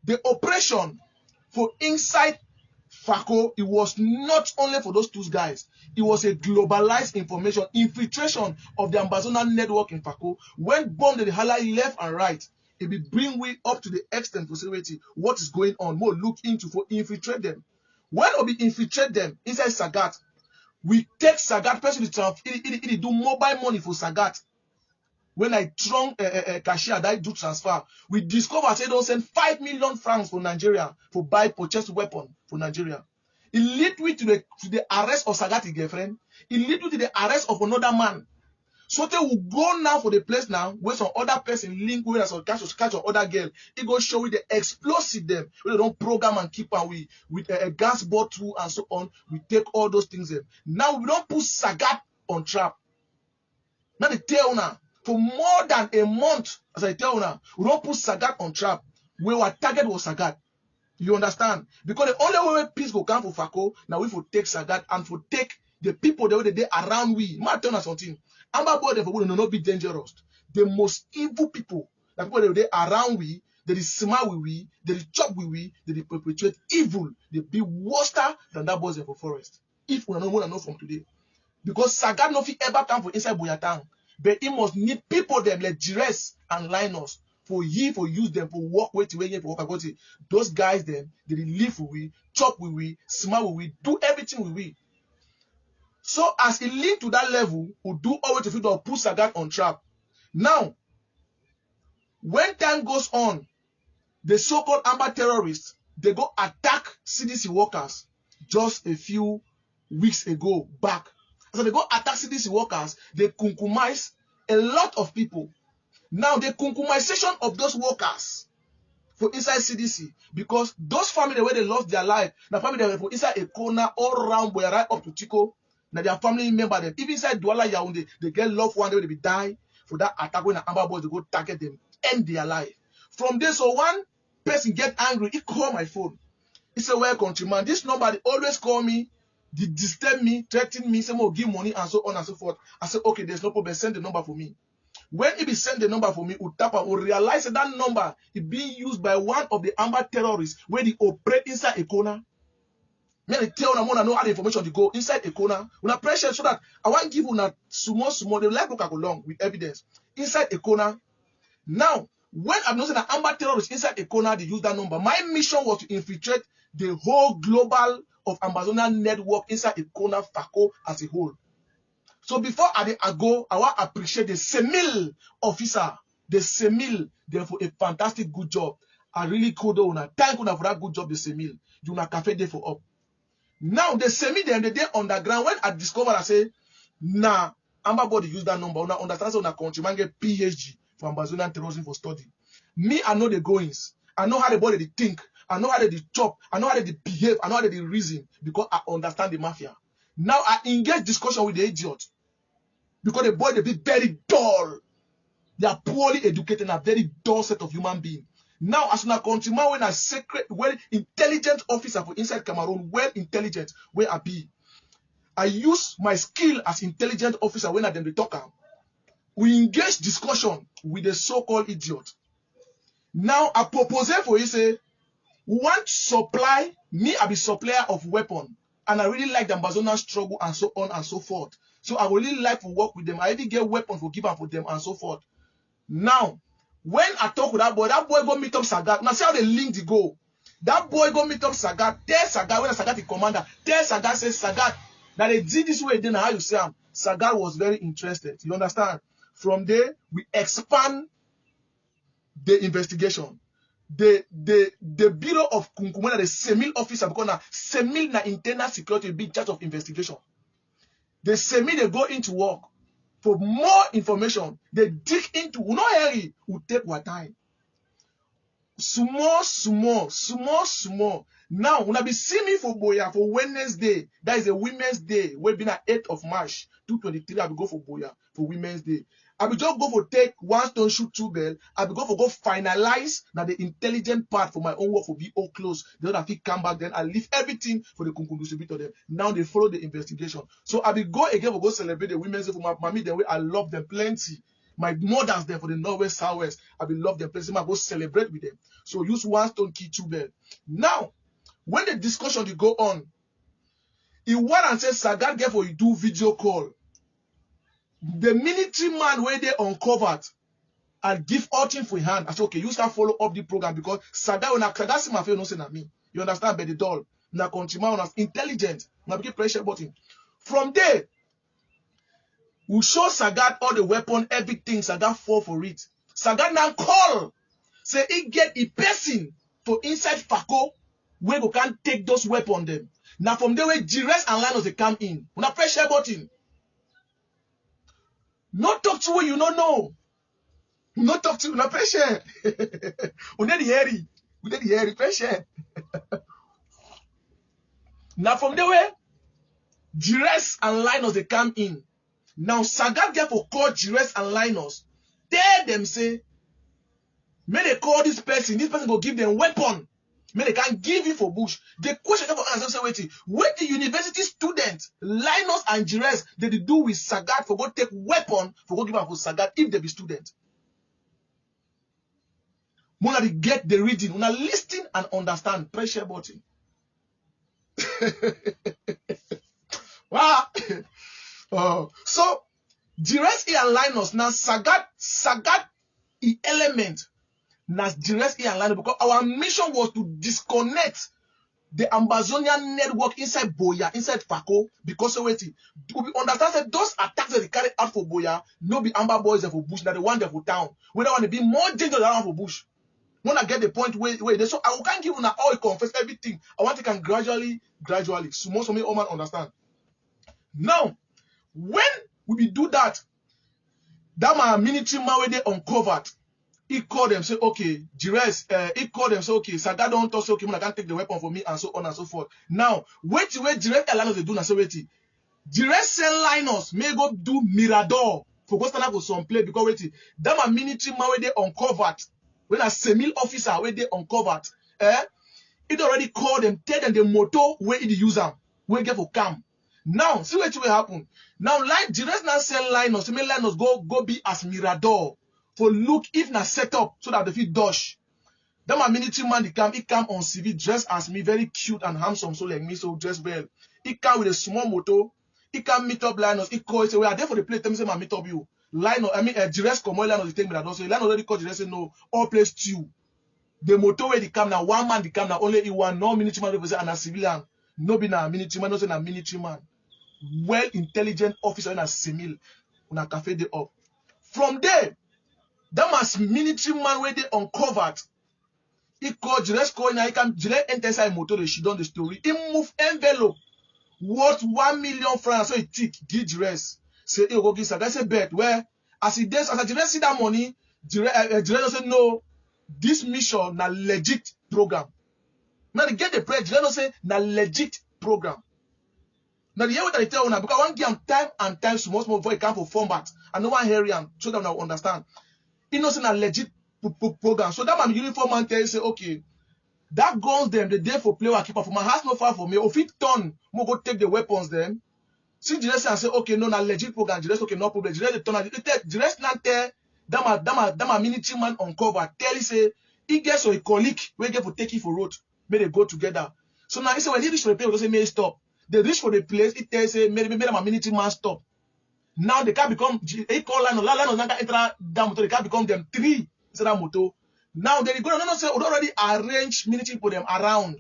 The operation for inside FACO, it was not only for those two guys. It was a globalized information, infiltration of the ambassador network in FACO. When bomb the highlight left and right, it will bring we up to the extent for security. What is going on? More look into for infiltrate them. When we infiltrate them inside Sagat, we take Sagat person to do mobile money for Sagat. When I trunk cashier that do transfer, we discover say don't send 5 million francs for Nigeria for buy purchase weapon for Nigeria. It lead me to the arrest of Sagati girlfriend. It lead me to the arrest of another man. So they will go now for the place now where some other person link with us or catch other girl. It go show with the explosive them. We don't program and keep on with a gas bottle and so on. We take all those things in. Now we don't put Sagat on trap. Now they tell now. For more than a month, as I tell now, we don't put Sagat on trap. Where our target was Sagat. You understand? Because the only way peace will come for FACO, now we will take Sagat and for take the people that were around we. Might tell us something. Amber boy, they will not be dangerous. The most evil people, the people that were around we, they smile with we, they chop with we, they perpetuate evil. They be worse than that boys in the forest. If we don't know from today. Because Sagat no fit ever come for inside Boyatang. But he must need people them like Giress and Linus for use them for work with for work. Those guys them they live with we, chop with we, smile with we, do everything with we. So as it link to that level, we do all to fit or put Sagat on trap. Now, when time goes on, the so-called Amber terrorists they go attack CDC workers just a few weeks ago back. So they go attack CDC workers, they kunkumize a lot of people. Now the kunkumization of those workers for inside CDC, because those families where they lost their life, the family they were for inside a corner all around where right up to Chico, now their family member them, even inside Douala Yaoundé, they get loved one day they be die for that attack when the Amber boys they go target them, end their life. From there, so one person get angry, he call my phone. He said, well, countryman, this number they always call me. They disturb me, threaten me, say, oh, give money, and so on and so forth. I said, okay, there's no problem, send the number for me. When he be send the number for me, we tap and we realize that number is being used by one of the Amber terrorists where they operate inside a corner. Me they tell them, I want to know how the information they go inside a corner. Una pressure so that I want to give una small, they like look along with evidence. Inside a corner. Now, when I'm not saying that Amber terrorists inside a corner, they use that number. My mission was to infiltrate the whole global of ambassador network inside a corner FACO as a whole. So before I go, I want to appreciate the Semil officer, the Semil, they for a fantastic good job. I really could thank you for that good job, the Semil. You na cafe day for up. Now the Semil them they underground. When I discovered, I say, nah, Amber body use that number. Una understand so na countryman get PhD for ambassador terrorism for study. Me, I know the goings. I know how the body they think. I know how they chop. I know how they behave. I know how they reason because I understand the mafia. Now I engage discussion with the idiot because the boy they be very dull. They are poorly educated and a very dull set of human beings. Now as a countryman, when a secret, well intelligent officer for inside Cameroon, well intelligent where I be, I use my skill as intelligent officer when I dem the talker. We engage discussion with the so-called idiot. Now I propose for you say. Want supply, me I be supplier of weapon, and I really like the ambassador struggle and so on and so forth. So I really like to work with them. I even get weapons for give and for them and so forth. Now, when I talk with that boy go meet up Sagat. Now see how they link the go. That boy go meet up Sagat. Tell Sagat when Sagat is commander. Tell Sagat says Sagat that they did this way. Then how you say him? Sagat was very interested. You understand? From there we expand the investigation. The Bureau of Kunkumena, the Semil officer, because now Semil na internal security will be in charge of investigation. The Semil they go into work for more information. They dig into no hurry, will take what time. Small. Now, when I be see me for Boya for Wednesday, that is a Women's Day. We'll be on 8th of March 2023. I will go for Boya for Women's Day. I will just go for take one stone shoot two bell. I will go for finalize now the intelligent part for my own work for be all close. Then I come back, then I leave everything for the Kunkum distributor them. Now they follow the investigation. So I will go again for go celebrate the Women's Day for my mommy. The way I love them plenty. My mothers there for the Northwest, Southwest. I will love them. Please, I go celebrate with them. So use one stone, kill two birds. Now, when the discussion will go on, he went and said, Sagat get for you do video call. The military man where they uncovered and give all thing for hand. I said, okay, you start follow up the program because Sagat, when I see my face, no say na me. You understand? But the doll, na countryman, na intelligent, na begin pressure button. From there, we show Sagat all the weapon, everything. Sagat fall for it. Sagat now call, say he get a person for inside Fako where we can take those weapons them. Now from there where Giress and Linus they come in. Una pressure button. Not talk to what you don't know. Not talk to una pressure. Una the hairy. Una the hairy pressure. Now from there where Giress and Linus they come in. Now Sagat therefore call Giress and Linus. Tell them say, may they call this person go give them weapon. May they can give you for bush. The question for answer waiting. What the university students, Linus and Giress, they do with Sagat for go take weapon for go give up for Sagat if they be student. When they get the reading, when they listen and understand, pressure button. Wow. So Giress and Linus now Sagat element. Nas Giress and Linus because our mission was to disconnect the Amazonian network inside Boya, inside Fako, because we understand that those attacks that they carry out for Boya, no be Amber boys there for bush, now the one there for town. We don't want to be more dangerous than for bush. When I get the point where they so I can't give you now all confess everything. I want to can gradually, so most of me all man understand. Now, when we do that my military man where they uncovered. He called them, say, okay, Giress, he called them, say, okay, Sagat don't talk, say, okay, I can't take the weapon from me, and so on and so forth. Now, wait, Giress and Linus they do, now say, wait, Giress and Linus may go do Mirador for go stand up for some play, because wait, that my military man where they uncovered, when a semi officer where they uncovered, it already called them, tell them the motto where it use them, where get for camp. Now, see what will happen. Now, like Giress now send Linus, may Linus go be as Mirador. For look if na set up so that they fit dodge. Then my military man he come on CV dressed as me, very cute and handsome, so like me, so dressed well. He come with a small motor. He can meet up Linus. He call, he say, we are there for the play. Tell me say, man, meet up you. Linus, Giress come on, Linus, he take me that also. Linus already called Giress, say, no, all place stew. The motor where they come now, one man they come now, only one, no military man represent and a civilian. No be na military man, no say na military man. Well intelligent officer in a simil, on a cafe day up. From there, that was military man where they uncovered. He called Giress call now. He can Giress enter inside motor. She done the story. He move envelope worth 1 million francs. So he tick give Giress. Say he go give Sagat. Say bet where as he does as Giress see that money. Giress say no. This mission na legit program. Now they get the prayer. Giress say na legit program. Now the year what I tell you now because one give him time and time small before he come for format and no one hear him so that now understand. He knows in a legit program. So that my uniform man tell you, say, okay, that guns them, the day for play or keeper for my house not far from me. If it turn, mo go take the weapons them. See Giress and say, okay, no, na legit program. Giress, okay, no problem. Giress the turn. Giress not tell that my military man uncover. Tell you say, he gets a colleague we get for take it for road. May they go together. So now he say when he reach for the place, they say, may stop. They reach for the place, it tells say, may my military man stop. Now they can become he call Linus not enter that motor, they can become them 3 instead of motor. Now they go no say we already arrange military for them around.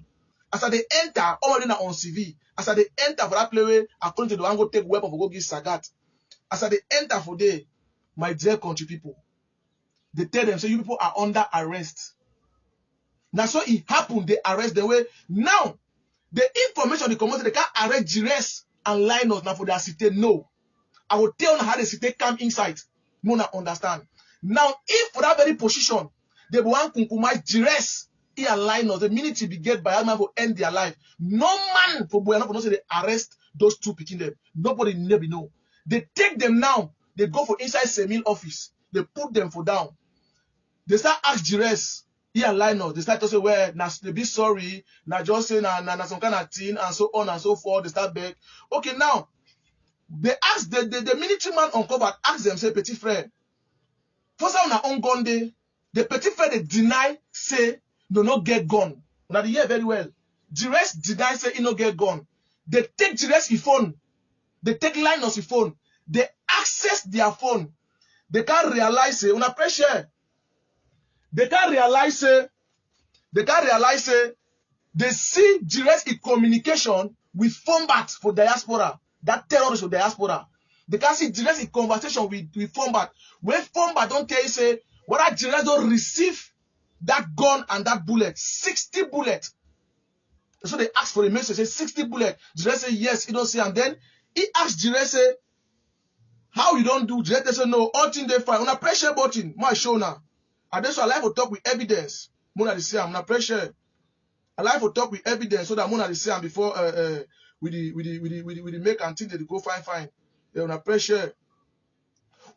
As they enter, already now on CV. As they enter for that play way, according to the one go take weapon for go give Sagat. As they enter for there, my dear country people, they tell them, so you people are under arrest. Now so it happened, they arrest the way. Now the information they come out, they can't arrest Giress and Linus now for their city. No. I will tell you how the city come inside. No one understand. Now, if for that very position, they want to compromise Giress and Linus, the minute you be get by man for end their life. No man for Boyana for not say they arrest those two picking them. Nobody never know. They take them now. They go for inside Semil office. They put them for down. They start ask Giress and Linus. They start to say, well, they be sorry. Now just say na some kind of thing and so on and so forth. They start back. Okay, now. They ask the military man uncovered, ask them, say, petit frère, For some na on gun day, the petit frère they deny say no no get gun. Now they hear very well. Giress deny say he no get gun. They take Giress phone. They take Linus phone. They access their phone. They can't realize say una pressure. They can't realize say they see Giress in communication with Fombat for diaspora. That terrorist for diaspora. They can see Giress in conversation with Fombat. When Fombat don't tell you say whether Giress don't receive that gun and that bullet, 60 bullets. So they ask for a message, say 60 bullets. Giress say yes, he don't say, and then he asked Giress say, how you don't do? Giress say no, all things they fine. Una pressure button, my show now. And that's why I like to talk with evidence. Mona say I'm not pressure. I like to talk with evidence so that Mona say before with the make and think they go fine. They una pressure.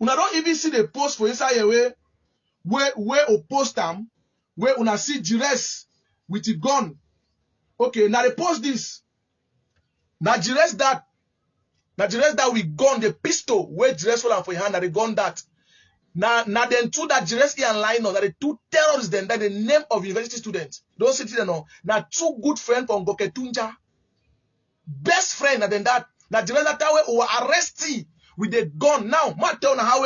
Una don't even see the post for inside your way where post them where una see Giress with the gun. Okay, now they post this. Now Giress that with gun, the pistol where Giress hold for your hand, now they gun that. Now then two that Giress and Linus, that the two terrorists then that the name of university students. Don't sit there no. Now two good friends from Goketunja. Best friend and then that Giress that way were arrested with the gun. Now, man tell how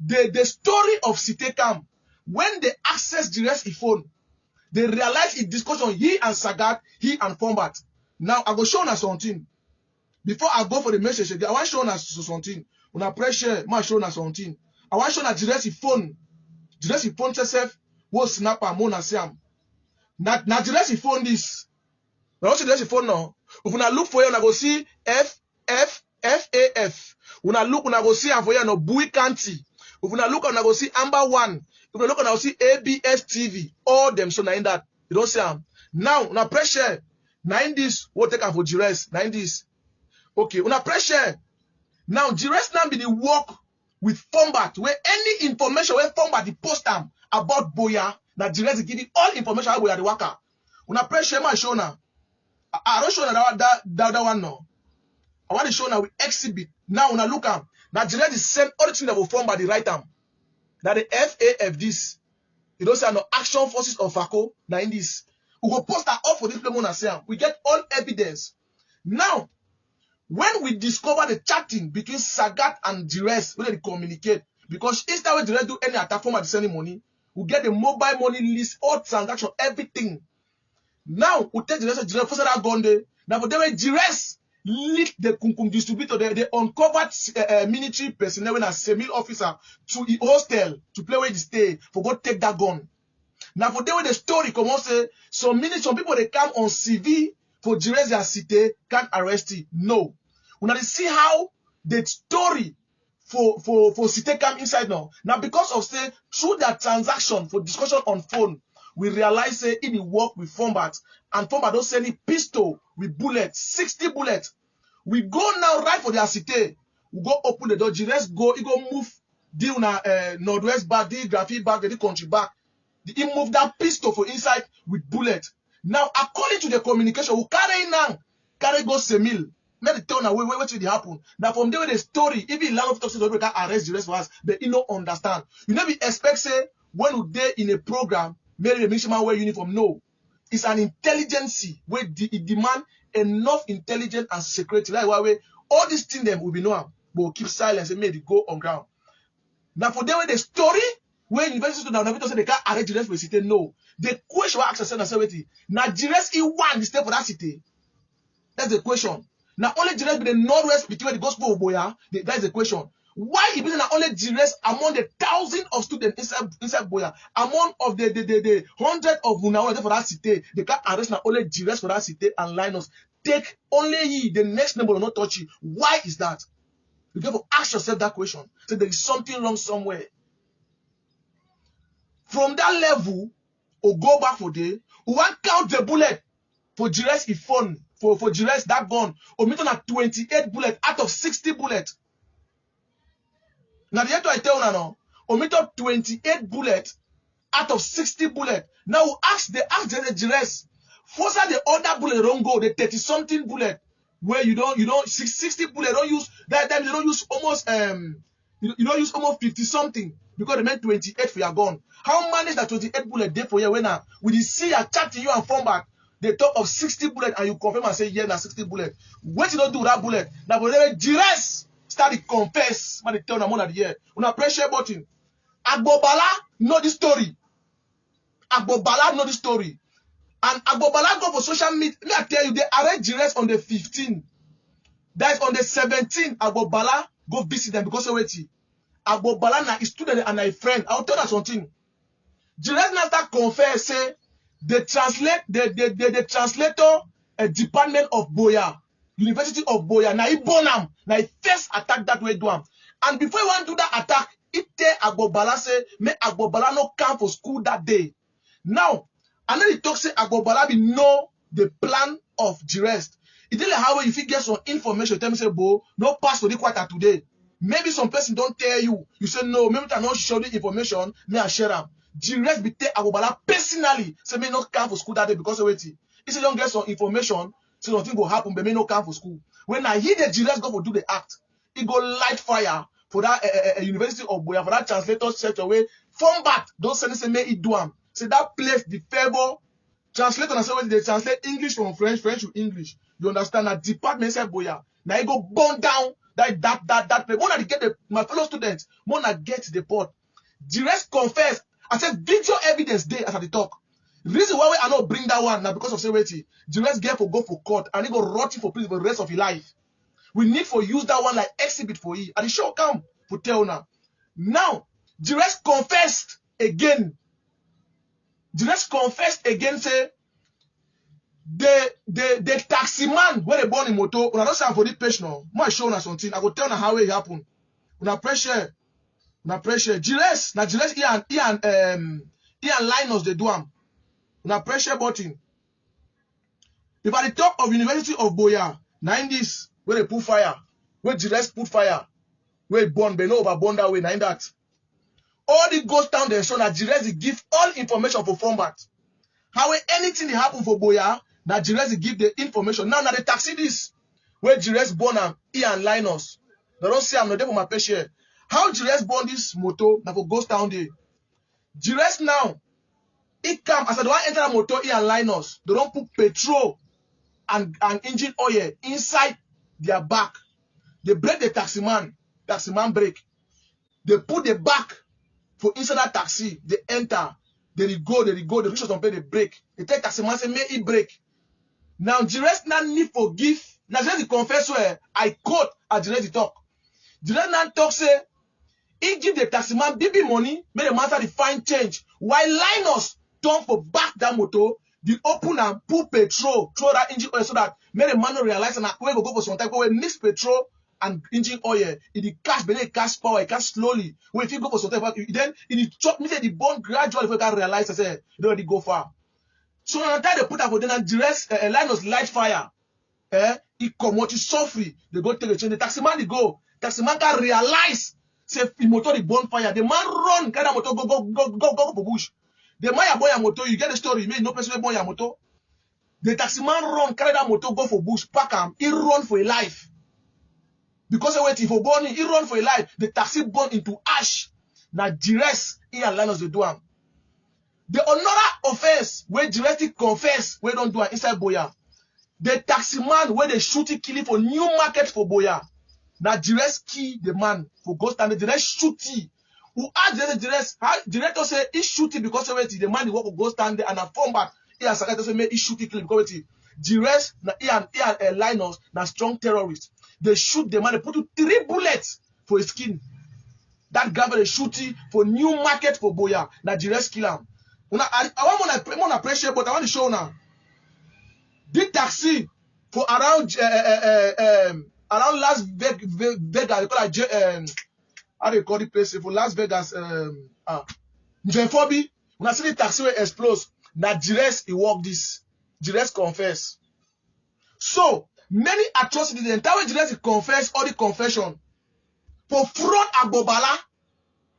the story of Sitekam, when they access Giress phone, they realize in discussion, he and Sagat, he and Fombat. Now, I go show us something. Before I go for the message again, I want to show us something. When I pressure, I show us something. I want to show us Giress phone. Giress phone itself was snapper, Mona Siam. Now Giress phone this. Now, what's Giress phone now? If I look for you, I go see FAF. When I go see for you, no Bui County. If I look, I go see Amber 1. If you look, I see ABS TV. All them so now in that. You don't see them. Now pressure. Now in this, what take for Giress? Now in this. Okay, una pressure. Now Giress now be the work with Fombat where any information where Fombat the post them about Boya, that Giress give you all information about Boya the worker. Una pressure my show now. I don't show that one now. I want to show now with exhibit. Now una look am. Now Giress is send all the things that will Fombat the right arm. That the FAF this. You don't say no action forces of FACO. Now in this. We go post that up for this place. We get all evidence. Now, when we discover the chatting between Sagat and Giress, when they communicate, because instead when Giress do any attack form at sending money, we get the mobile money list, all transaction, everything. Now, we take Giress first that gun there. Now, for them, Giress lead the Kumkum distributor, they uncovered military personnel when a semi officer to the hostel to play where they stay for go take that gun. Now, for them, when the story come on, say some people they come on CV for Giress and Cité can't arrest it. No. When I see how the story for Cité come inside now. Now, because of say through that transaction for discussion on phone, we realize say it will work with Fombat, and Fombat don't send a pistol with bullets, 60 bullets. We go now right for the Cité. We go open the door. Giress go, he go move deal na northwest back, the graphic back, the country back. He move that pistol for inside with bullet. Now, according to the communication, we carry go Semil. Let the tell now what will happen. Now, from there the story, even lot of talks to can arrest Giress for us, but you don't understand. You never expect say when you day in a program, maybe the mission wear uniform. No, it's an intelligence where it demand enough intelligence and security. Like why all these things them will be known, but we'll keep silence and make it go on ground. Now, for them the story. When university students never say they can't arrest Giress for city, no. The question access and security. Now Giress he want the step for that city. That's the question. Now only Giress be the northwest between the gospel of Boya. That's the question. Why it be not only Giress among the thousands of students inside Boya, among of the hundred of Munawa for that city, they can't arrest not only Giress for that city and Linus. Take only ye, the next number will not touch you. Why is that? You have to ask yourself that question. So there is something wrong somewhere. From that level, or go back for day, we want count the bullet for Giress if phone, for Giress that gun, or meet on at 28 bullets out of 60 bullets. Now the answer I tell you now, or meet up 28 bullets out of 60 bullets. Now we ask Giress, force the other bullet don't go, the 30 something bullet, where you don't 60 bullet don't use that time you don't use almost you don't use almost 50 something. because they meant 28 for your gun. How manage that 28 bullet day for you when we see a chat to you and form back they talk of 60 bullet and you confirm and say yeah na 60 bullet. What you don't do with that bullet? Now but Giress start to confess. Man, they tell them more than the year. Una press share button. Agbobala know the story. Agbobala know the story. And Agbobala go for social media. Let me tell you, they arrest Giress on the 15th. That is on the 17th. Agbobala go visit them because of it. Agbobala na a student and a friend. I'll tell you something. Giress now start confess say the translator a department of Boya, University of Boya. Na Ibonam na he first attack that way do am. And before he want to do that attack, it tell Agbobala say make Agbobala no come for school that day. Now, and then he talk say Agbobala be know the plan of Giress. It tell how if you get some information, tell me say, Bo, no pass for the quarter today. Maybe some person don't tell you. You say no, maybe I not show the information, me I share them. Giress be tell Agbobala personally, say me not come for school that day because of it. If you don't get some information, so nothing will happen, but me no come for school. When I hear the Giress go for do the act, it go light fire for that University of Boya, for that translator set away. From back, don't say me it do am. Say that place the favor. Translator and say when they translate English from French, French to English. You understand that department say Boya. Now you go burn down that place. Wanna get my fellow students, wanna get the port. Giress confess. I said video evidence day as I talk. The reason why I not bring that one now because of severity. Giress get for go for court and he go rotting for prison for the rest of his life. We need for use that one like exhibit for you. And the show come for tell now. Now, Giress confessed again. Giress confessed again say the taxi man where they born in moto. Una don't say for this page now. More show na something. I go tell na how it happen. Una pressure. Giress na Giress and Linus they do am. Una pressure button. If at the top of University of Boya, na in this where they put fire, where Giress put fire, where it burn, but no overburn that way, na in that. All the ghost town there show that Giress give all information for format. How anything that happen for Boya, that Giress give the information. Now the taxi this where Giress born and Linus. They don't say I'm not there for my patient. How Giress born this moto now for ghost town there. Giress now it come as I don't enter the motor and Linus. They don't put petrol and engine oil inside their back. They break the taxi man break. They put the back for inside that taxi, they enter, they go, the reach don't pay the break. They take taxi man say, may it break. Now, Giress now need forgive. Now, Giress confess where I quote as Giress talk. Giress now talk say, he give the taxi man baby money, make the man the fine change. While Linus turn for back that motor, the open and put petrol, throw that engine oil so that make the man not realize and we go for some time, we mix petrol and engine oil, in the cash, but it cash power, it cash slowly. When if you go for some time, then it chop me the bone gradually if you can realize I say you don't really go far. So on the time they put up for them and Giress Linus light fire. It come what you suffer, they go take a change. The taxi man they go. Taxi man can realize say the motor the bonfire. The man run, carry the motor go for bush. The man boy a motor, you get the story, me no person boy a motor. The taxi man run, carry that motor go for bush, pack him, he run for a life. Because he wait for burning, he run for a life. The taxi burn into ash. Now Giress and Linus they do am. The another offense where Giress confess where don't do it inside Boya. The taxi man where they shoot it, kill it for new market for Boya. Now Giress kill the man for ghost and the Giress shoot it. Who asked Giress? Director say he shoot it because of it. The man he walk for ghost stand and a form back. He has secretary say he shoot it kill because of it. Giress and Linus na strong terrorists. They shoot the man, they put 3 bullets for his skin. That guy they shoot it for new market for Boya. Now Giress kill him. I want to pressure, but I want to show now. This taxi for around Las Vegas, they call it how they call the place for Las Vegas. Jeffobi. When I see the taxi will explode, now Giress he walk this. Giress confess. So many atrocities. The entire Giress confess all the confession. For front Agbobala,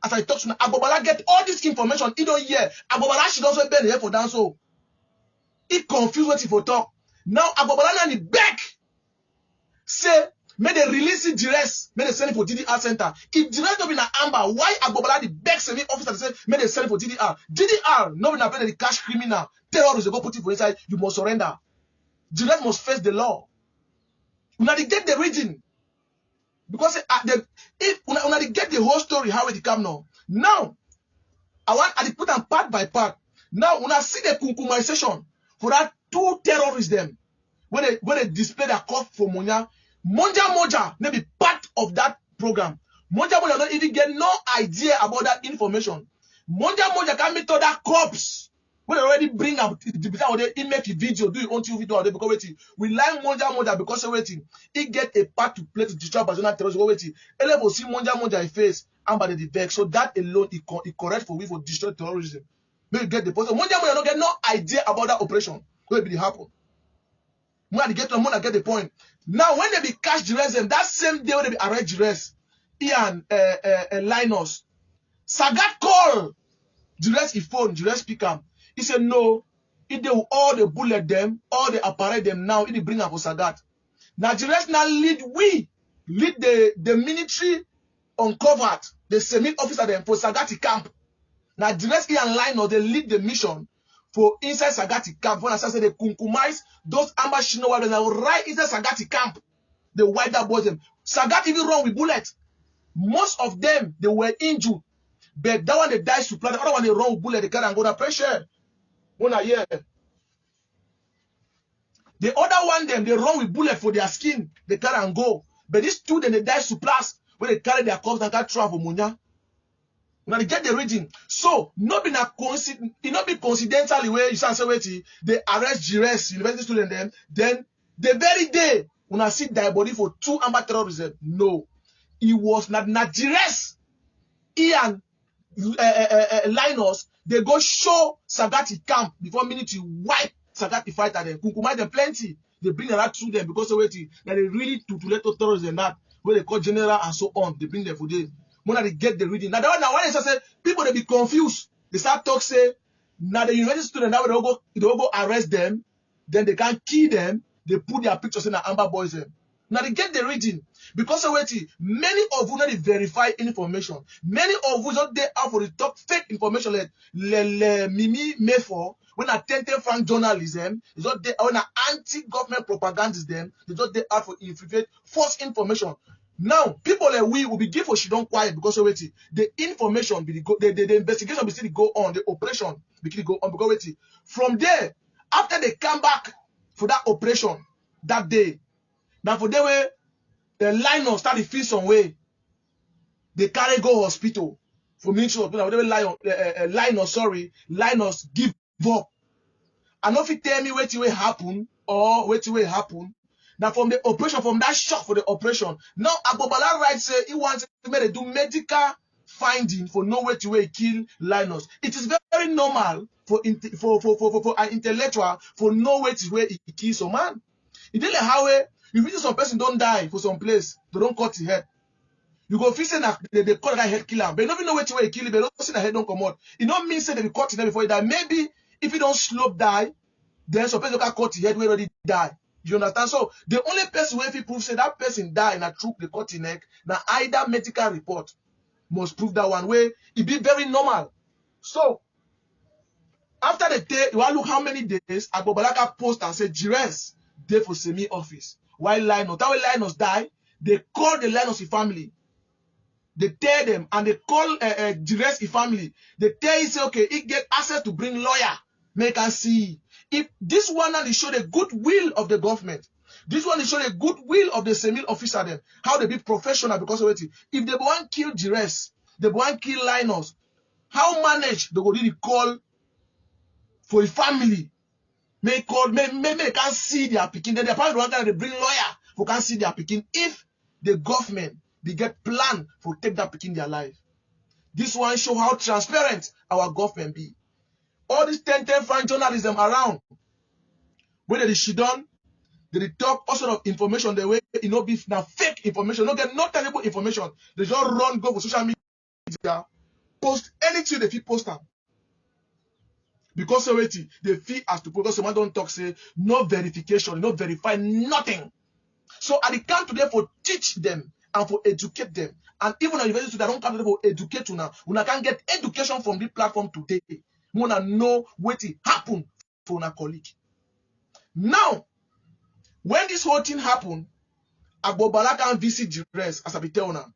as I talk to now, Agbobala get all this information. He don't hear. Agbobala should also bend here for dance. So he confused what he for talk. Now Agbobala now the back say May they release it Giress. May they send it for DDR center. If Giress don't be in amber, why Agbobala the beg semi officer say may they send it for DDR? DDR no be pay the cash criminal. Terrorists they go put it for inside. You must surrender. Giress must face the law. Una they get the reading because if una they get the whole story how it come now. Now I want to put them part by part. Now una see the kunkumization for that 2 terrorists them when they display their cup for Monja. Monja may be part of that program. Monja don't even get no idea about that information. Monja can meet other cops. We already bring up the make a video, do your own video because waiting. We like Monja because waiting. He get a part to play to destroy Bazona terrorism. Waiting. Ele will see Monja face and by the back. So that alone is correct for we for destroy terrorism. Maybe get the point. Monja don't get no idea about that operation. What will happen? When get the point. Now, when they be catch Giress, that same day when they be arrest Giress, Ian Linus, Sagat call Giress his phone, Giress pick him. He said no, if they all the bullet them, all the apparate them now, if they bring up for Sagat. Now Giress now lead the military uncovered, the semi officer them for Sagati camp. Now Giress Ian Linus, they lead the mission for inside Sagati camp. When I say they kunkumize those ambush right inside Sagati camp. They wipe that boys them. Sagat even run with bullets. Most of them they were injured. But that one they died to plan. The other one they run with bullet, they can't go to pressure. One a year. The other one them they run with bullet for their skin, they can't go. But these two then they die to plus when they carry their corpse and can't travel Munya. Now they get the reading. So not be coincidentally where you say wait, they arrest Giress, university student them, then the very day when I see their body for 2 amber terrorism. No. It was not Giress, Ian Linus, they go show Sagati camp before minute to wipe Sagati fighter them. Kunkumai them plenty. They bring them out through them because wait, that they really to let terrorists and that where they call general and so on. They bring them for them. When they get the reading. Now, when they say people they be confused, they start talk say, now the university student now they go arrest them, then they can kill them, they put their pictures in the amber boys them. Now they get the reading. Because many of you not verify information. Many of you not there out for the top fake information like Mimi Mayfor, when I frank journalism, is not there when anti-government propagandism, they just there out for infiltrate false information. Now, people like we will be give for she don't quiet because the information the investigation will still go on, the operation will go on because from there, after they come back for that operation that day, now for the way the Linus start to feel some way, they carry go hospital for military hospital. Linus give up. And if you tell me what will happen or what will happen. Now from the operation, from that shock for the operation, now Agbobala right say he wants to do medical finding for no way to kill Linus. It is very normal for an intellectual for no way to he kill some man. It didn't how if you see some person don't die for some place, they don't cut his head. You go fix it they cut that head kill him. But you don't know which way he kill him, but don't see the head don't come out. It don't mean say they cut his head before he die. Maybe if he don't slope die, then some person can cut his head when he already die. You understand? So the only person where if you prove say that person die in a troop they cut his neck, now either medical report must prove that one way. It be very normal. So after the day, you want look how many days Agbobalaka post and say Giress day for semi-office. While Linus, that way Linus die, they call the Linus family. They tell them and they call Giress family. They tell you say okay, he get access to bring lawyer, make and see. If this one and they show the goodwill of the government, this one they show the goodwill of the semi officer them, how they be professional because of it. If they want kill Giress, they want kill Linus, how manage they go really call for a family? May can see their picking. Then they probably want to bring lawyer who can see their picking if the government they get plan for take that picking their life. This one show how transparent our government be. All this 10 frank journalism around, whether they shit done, they talk all sort of information the way it no be now fake information, no get no terrible information. They just run go for social media, post anything they feel post them. Because already they feel as to because someone don't talk say no verification, no verify nothing. So I come today for teach them and for educate them. And even at university, they don't come today for educate you now. Una can get education from this platform today. We wanna know what happened for our colleague. Now, when this whole thing happened, Agbobala can visit Giress, as I be telling now.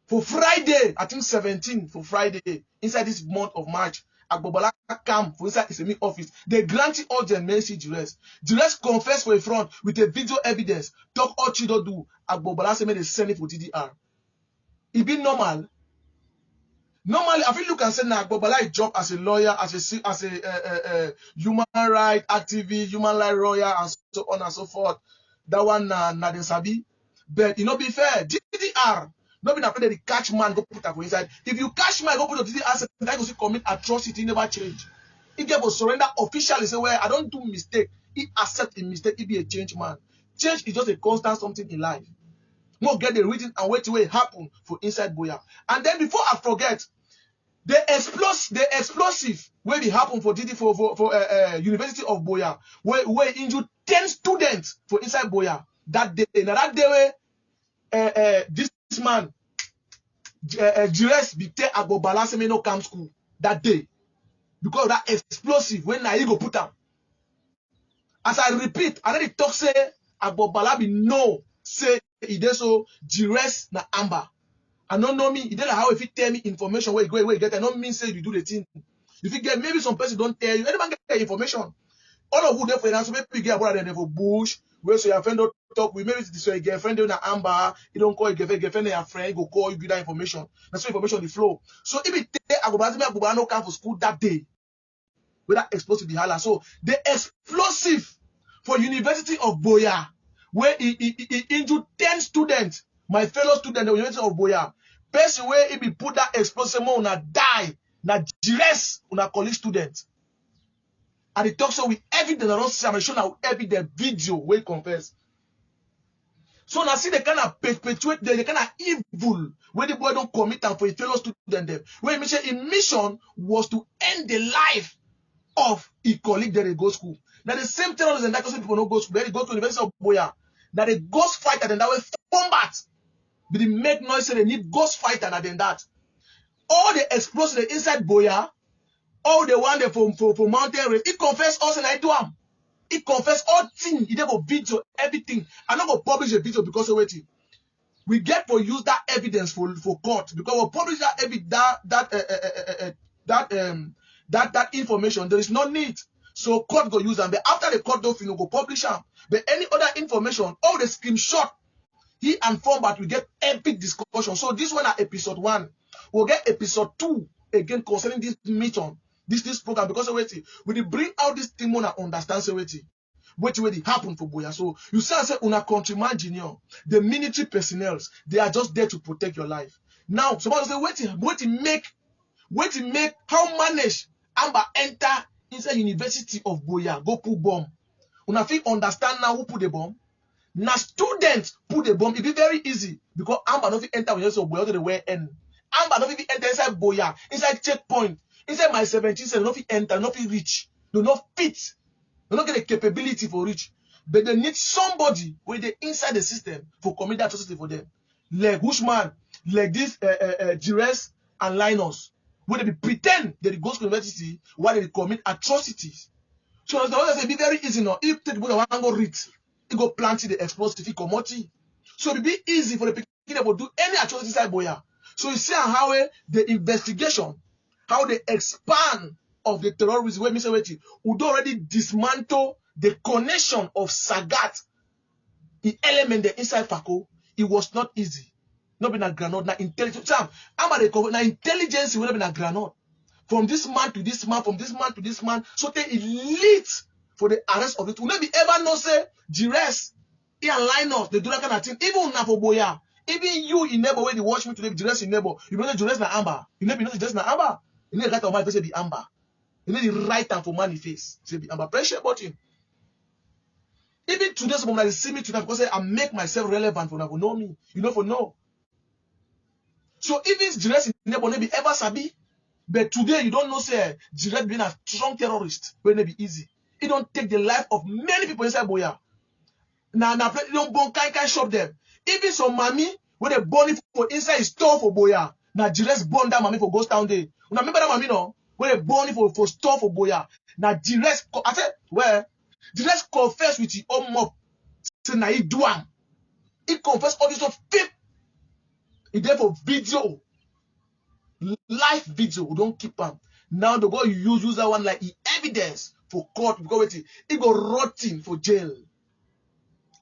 For Friday, I think 17 for Friday, inside this month of March, Agbobala come for inside his office. They granted all the mercy Giress. Giress confessed for a front with a video evidence. Talk all Chido do. Agbobala say, may they send it for DDR. It be normal. Normally, I feel you can say now Agbobala job as a lawyer, as a human rights activist, human rights lawyer, and so on and so forth. That one na den sabi. But it not be fair. DDR. Not being afraid that the catch man go put that for inside. If you catch man go put your DDR, that goes to commit atrocity, never change. If they will surrender officially, say, well, I don't do mistake. He accept a mistake, he be a change man. Change is just a constant something in life. More get the reason and wait till it happen for inside Boya. And then before I forget, the explosive where it happened for University of Boya, where injured 10 students for inside Boya that day. Now that day where this man Giress be tell Agbobala say me no come school that day because of that explosive when I go put am. As I repeat, I already talk say Agbobala be no say he dey so Giress na Amber. I don't know me. He don't know how if he tell me information where you get. I don't mean say you do the thing. If you get maybe some person don't tell you, anyone get information. All of who there for an answer, maybe you get brother there for bush, where so your friend don't talk with maybe it's your girlfriend doing an Amber, you don't call your girlfriend your friend, go call you give that information. That's why information the flow. So if it take Agbobala no come for school that day, with that explosive the holla. So the explosive for University of Boya, where he injured 10 students, my fellow students at the University of Boya. Person where he be put that explosive more una die, na Giress una college students. And he talks so with evidence, I don't see, I'm sure now evidence video where he confess. So now see the kind of perpetuate, the kind of evil where the boy don't commit and for his fellow student them. Where his mission was to end the life of his colleague that they go school. Now the same terrorists and that people don't go school, they go to the University of Boya. That the ghost fighter and that way combat. But they make noise say they need ghost fighter and then that. All the explosives inside Boya, all the one for mountain race, he confess also and I do am. He confess all things. He never video everything. I'm not gonna publish a video because of waiting. We get for use that evidence for court because we publish that information. There is no need. So court go use them. But after the court don't go publish them. But any other information, all the screenshot, he and format we get epic discussion. So this one at episode 1. We'll get episode 2 again concerning this mission, this program because of waiting. We bring out this thing and understand so waiting. What happened for Boya. So you say una countryman junior, the military personnel, they are just there to protect your life. Now, somebody say waiting make how manage Amber enter inside University of Boya, go put bomb. Una fit understand now who put the bomb? Now students put the bomb. It be very easy because Amber don't fit enter University of Boya to the way end. Amber don't fit enter inside Boya, inside checkpoint, inside my 17 cell, don't fit enter, not fit reach, do not fit. They don't get the capability for reach. But they need somebody where they inside the system for commit that atrocity for them. Like Bushman, like this Giress and Linus. Where they be pretend that they go to university while they commit atrocities. So as the others say, be very easy now. If take both one go read, it go plant the explosive commodity. So it be easy for the people to do any atrocity inside Boya. So you see how the investigation, how they expand of the terrorism where Mr. Weti would already dismantle the connection of Sagat, the element there inside Fako. It was not easy. Not been a granite, not intelligence. Sam, I'm at the intelligence would have been a granite. From this man to this man, from this man to this man, so they elite for the arrest of it. Will never ever know say Giress and Linus, they do that kind of thing. Even now for Boya, even you in neighbor when you watch me today, Giress in neighbor, you know Giress na Amber. You never know Giress na Amber. You need to get on my face be Amber. You need the right time for manifest. Say be Amber. Pressure button. Even today, some people see me today because I make myself relevant for now know me. You know for no. So even Giress in neighbor never ever sabi. But today you don't know say Giress being a strong terrorist will not be easy. It don't take the life of many people inside Boya. na don't born kind shop them. Even some mommy when they born it for inside store for boya. Na Giress born that mommy for ghost town day. Una remember that mommy no? When they born it for store for boya. Na Giress I said where Giress confess with his own mouth. Say na he do am. He confess all this of fake. He there for video. Live video. We don't keep am. Now the go use that one like evidence for court because he go rotting for jail.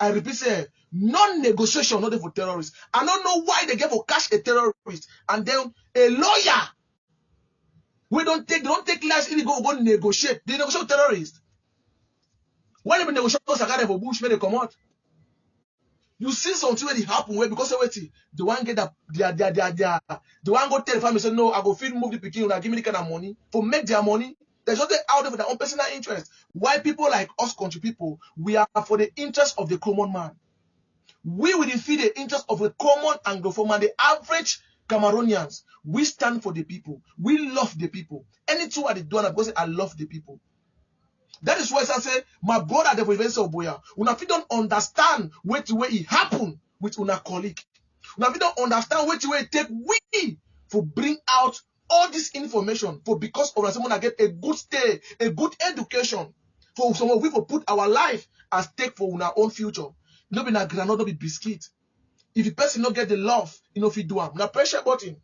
I repeat, say non-negotiation not for terrorists. I don't know why they get for cash a terrorist and then a lawyer. They don't take lives if they go negotiate. They negotiate terrorists. Why they negotiate for bush when they come out? You see something when it happen where because the one get that the one go tell the family say no, I go feel move the picking and give me the kind of money for make their money. There's nothing out there for their own personal interest. Why people like us country people, we are for the interest of the common man. We will defeat the interest of the common Anglophone man, the average Cameroonians. We stand for the people. We love the people. Anything what they do, because I love the people. That is why I say, my brother, the Professor Oboya, if you don't understand what the way it happened with una colleague, if you don't understand what the way it take we for bring out all this information for because of someone that get a good stay, a good education, for some of we for put our life at stake for our own future. No be na granola, no be biscuit. If the person not get the love, you know if you do am, na pressure button.